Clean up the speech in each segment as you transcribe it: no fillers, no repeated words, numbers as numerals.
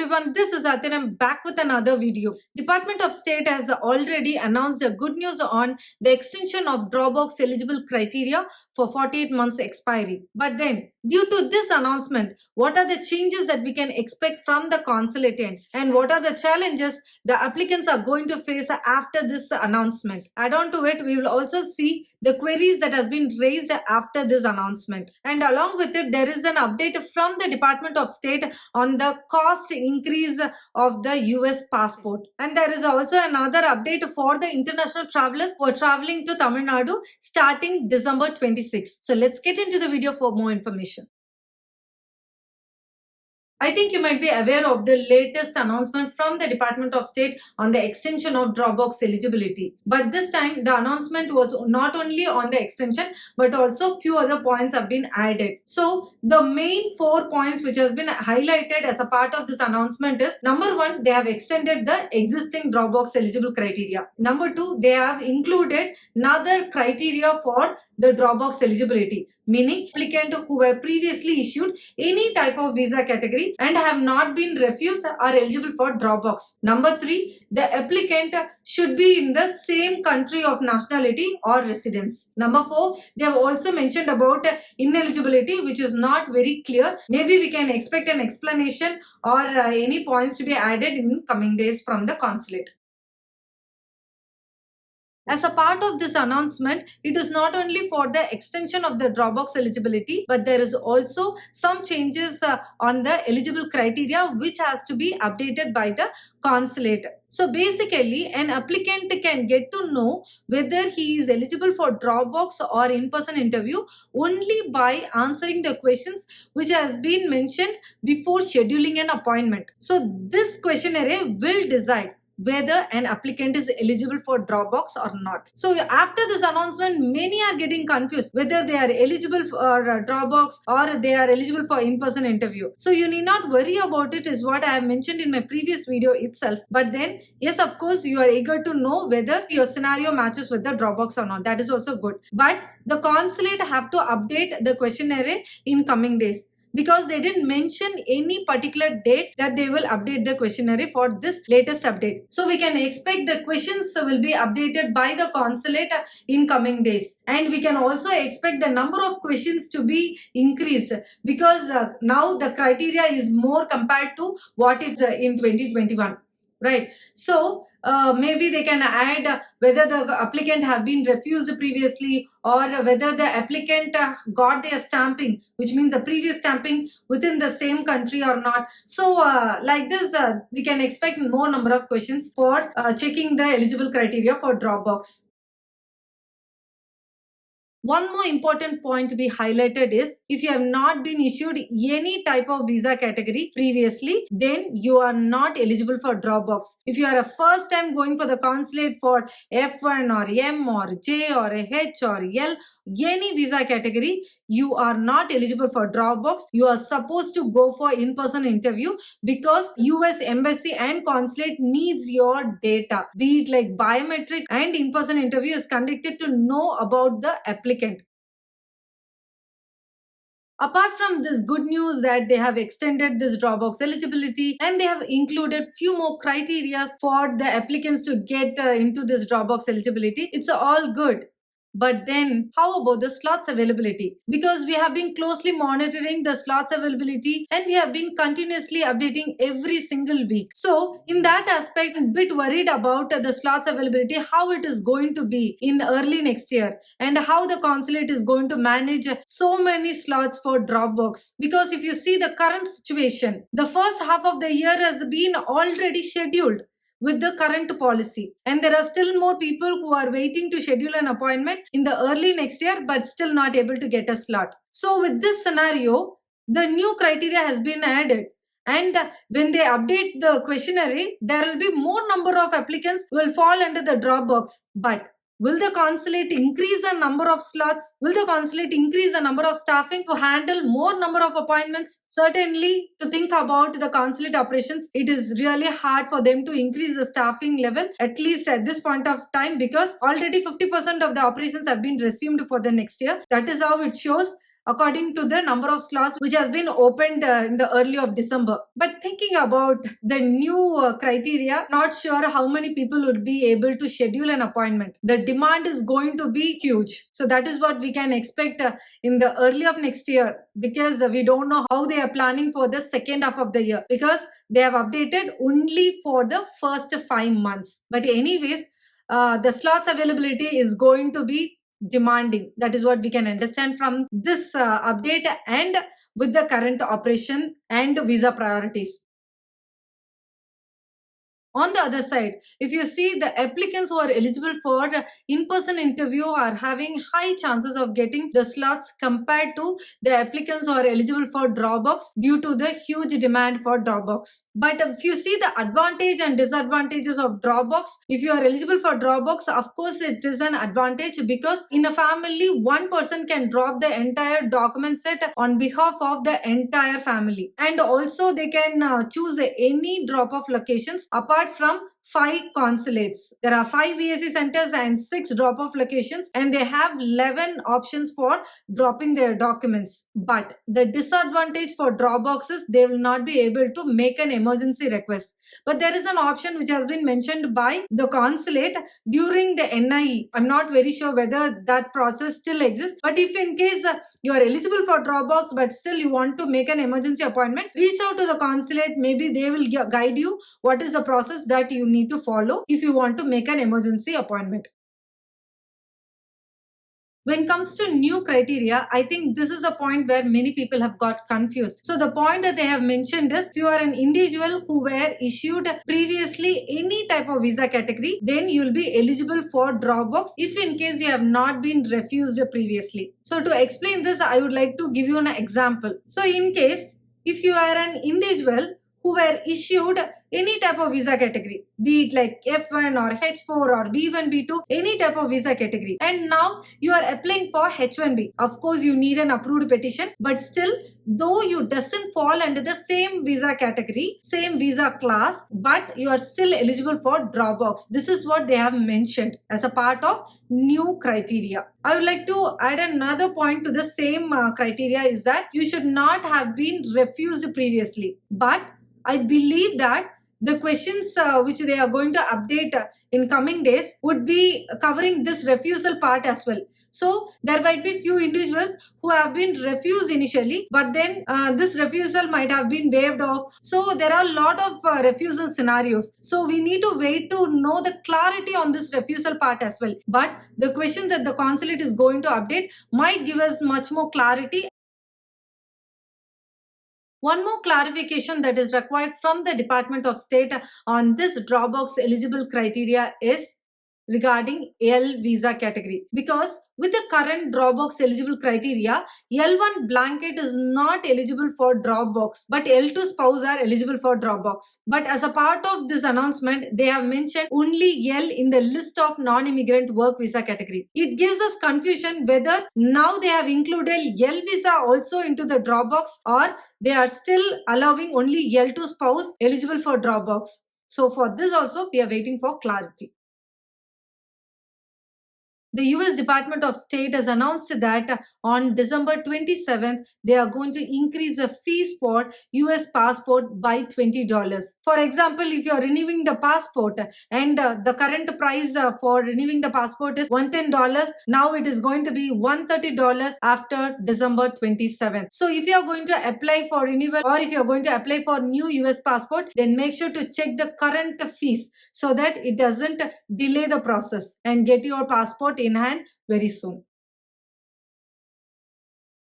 everyone, this is Atin. I'm back with another video. Department of State has already announced a good news on the extension of Dropbox eligible criteria for 48 months expiry. But then, due to this announcement, what are the changes that we can expect from the consulate end, and what are the challenges the applicants are going to face after this announcement? Add on to it, we will also see the queries that has been raised after this announcement, and along with it there is an update from the Department of State on the cost increase of the US passport, and there is also another update for the international travelers who are traveling to Tamil Nadu starting December 26. So let's get into the video for more information. I think you might be aware of the latest announcement from the Department of State on the extension of Dropbox eligibility. But this time the announcement was not only on the extension but also few other points have been added. So the main 4 points which has been highlighted as a part of this announcement is: number 1, they have extended the existing Dropbox eligible criteria. Number 2, they have included another criteria for the Dropbox eligibility, meaning applicant who were previously issued any type of visa category and have not been refused are eligible for Dropbox. Number 3, the applicant should be in the same country of nationality or residence. Number 4, they have also mentioned about ineligibility, which is not very clear. Maybe we can expect an explanation or any points to be added in coming days from the consulate. As a part of this announcement, it is not only for the extension of the Dropbox eligibility, but there is also some changes on the eligible criteria which has to be updated by the consulate. So basically, an applicant can get to know whether he is eligible for Dropbox or in-person interview only by answering the questions which has been mentioned before scheduling an appointment. So this questionnaire will decide whether an applicant is eligible for Dropbox or not. So after this announcement, many are getting confused whether they are eligible for Dropbox or they are eligible for in-person interview. So you need not worry about it, is what I have mentioned in my previous video itself. But then, yes, of course, you are eager to know whether your scenario matches with the Dropbox or not. That is also good. But the consulate have to update the questionnaire in coming days, because they didn't mention any particular date that they will update the questionnaire for this latest update. So we can expect the questions will be updated by the consulate in coming days. And we can also expect the number of questions to be increased, because now the criteria is more compared to what it's in 2021. Right. So maybe they can add whether the applicant have been refused previously, or whether the applicant got their stamping, which means the previous stamping within the same country or not. So like this, we can expect more number of questions for checking the eligible criteria for Dropbox. One more important point to be highlighted is, if you have not been issued any type of visa category previously, then you are not eligible for Dropbox. If you are a first time going for the consulate for F1 or M or J or H or L, any visa category, you are not eligible for Dropbox. You are supposed to go for in-person interview, because US Embassy and Consulate needs your data, be it like biometric and in-person interview is conducted to know about the applicant. Apart from this good news that they have extended this Dropbox eligibility and they have included few more criteria for the applicants to get into this Dropbox eligibility, it's all good. But then how about the slots availability? Because we have been closely monitoring the slots availability and we have been continuously updating every single week. So in that aspect, I'm a bit worried about the slots availability, how it is going to be in early next year, and how the consulate is going to manage so many slots for Dropbox. Because if you see the current situation, the first half of the year has been already scheduled with the current policy, and there are still more people who are waiting to schedule an appointment in the early next year but still not able to get a slot. So with this scenario, the new criteria has been added, and when they update the questionnaire, there will be more number of applicants who will fall under the Dropbox. But will the consulate increase the number of slots? Will the consulate increase the number of staffing to handle more number of appointments? Certainly, to think about the consulate operations, it is really hard for them to increase the staffing level, at least at this point of time, because already 50% of the operations have been resumed for the next year. That is how it shows. according to the number of slots which has been opened in the early of December. But thinking about the new criteria, not sure how many people would be able to schedule an appointment. The demand is going to be huge. So that is what we can expect in the early of next year, because we don't know how they are planning for the second half of the year, because they have updated only for the first 5 months. But anyways, the slots availability is going to be demanding. That is what we can understand from this update and with the current operation and visa priorities. On the other side, if you see, the applicants who are eligible for in-person interview are having high chances of getting the slots compared to the applicants who are eligible for Dropbox due to the huge demand for Dropbox. But if you see the advantage and disadvantages of Dropbox, if you are eligible for Dropbox, of course it is an advantage, because in a family, one person can drop the entire document set on behalf of the entire family. And also they can choose any drop-off locations apart from 5 consulates. There are 5 VAC centers and 6 drop-off locations, and they have 11 options for dropping their documents. But the disadvantage for Dropbox is they will not be able to make an emergency request. But there is an option which has been mentioned by the consulate during the NIE. I'm not very sure whether that process still exists. But if in case you are eligible for Dropbox but still you want to make an emergency appointment, reach out to the consulate. Maybe they will guide you what is the process that you need to follow if you want to make an emergency appointment. When it comes to new criteria, I think this is a point where many people have got confused. So the point that they have mentioned is, if you are an individual who were issued previously any type of visa category, then you will be eligible for Dropbox if in case you have not been refused previously. So to explain this, I would like to give you an example. So in case if you are an individual who were issued any type of visa category, be it like F1 or H4 or B1, B2, any type of visa category, and now you are applying for H1B. Of course, you need an approved petition, but still, though you doesn't fall under the same visa category, same visa class, but you are still eligible for Dropbox. This is what they have mentioned as a part of new criteria. I would like to add another point to the same criteria, is that you should not have been refused previously. But I believe that the questions which they are going to update in coming days would be covering this refusal part as well. So there might be few individuals who have been refused initially, but then this refusal might have been waived off. So there are a lot of refusal scenarios. So we need to wait to know the clarity on this refusal part as well. But the questions that the consulate is going to update might give us much more clarity. One more clarification that is required from the Department of State on this Dropbox eligible criteria is regarding L visa category, because with the current Dropbox eligible criteria, L1 blanket is not eligible for Dropbox, but L2 spouse are eligible for Dropbox. But as a part of this announcement, they have mentioned only L in the list of non-immigrant work visa category. It gives us confusion whether now they have included L visa also into the Dropbox, or they are still allowing only L2 spouse eligible for Dropbox. So for this also, we are waiting for clarity. The US Department of State has announced that on December 27th, they are going to increase the fees for US passport by $20. For example, if you are renewing the passport and the current price for renewing the passport is $110, now it is going to be $130 after December 27th. So if you are going to apply for renewal, or if you are going to apply for new US passport, then make sure to check the current fees so that it doesn't delay the process, and get your passport in hand very soon.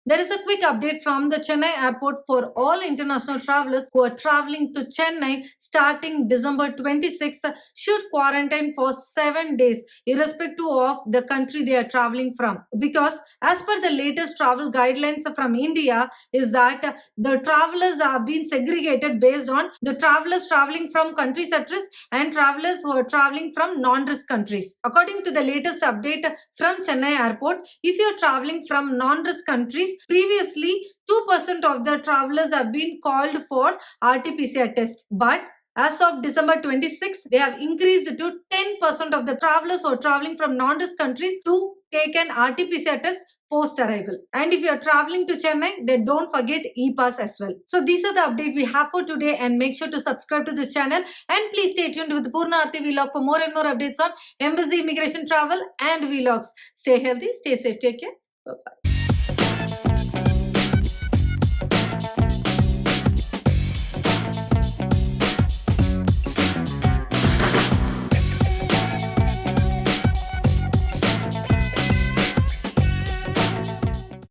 There is a quick update from the Chennai airport for all international travelers who are traveling to Chennai starting December 26th should quarantine for 7 days irrespective of the country they are traveling from. Because as per the latest travel guidelines from India is that the travelers are being segregated based on the travelers traveling from countries at risk and travelers who are traveling from non-risk countries. According to the latest update from Chennai airport, if you are traveling from non-risk countries, previously 2% of the travelers have been called for RT-PCR test, but as of December 26, they have increased to 10% of the travelers who are traveling from non-risk countries to take an RT-PCR test post arrival. And if you are traveling to Chennai, then don't forget e-pass as well. So these are the update we have for today, and make sure to subscribe to this channel, and please stay tuned with Purna Arti Vlog for more and more updates on embassy, immigration, travel and vlogs. Stay healthy, stay safe, take care. Bye-bye.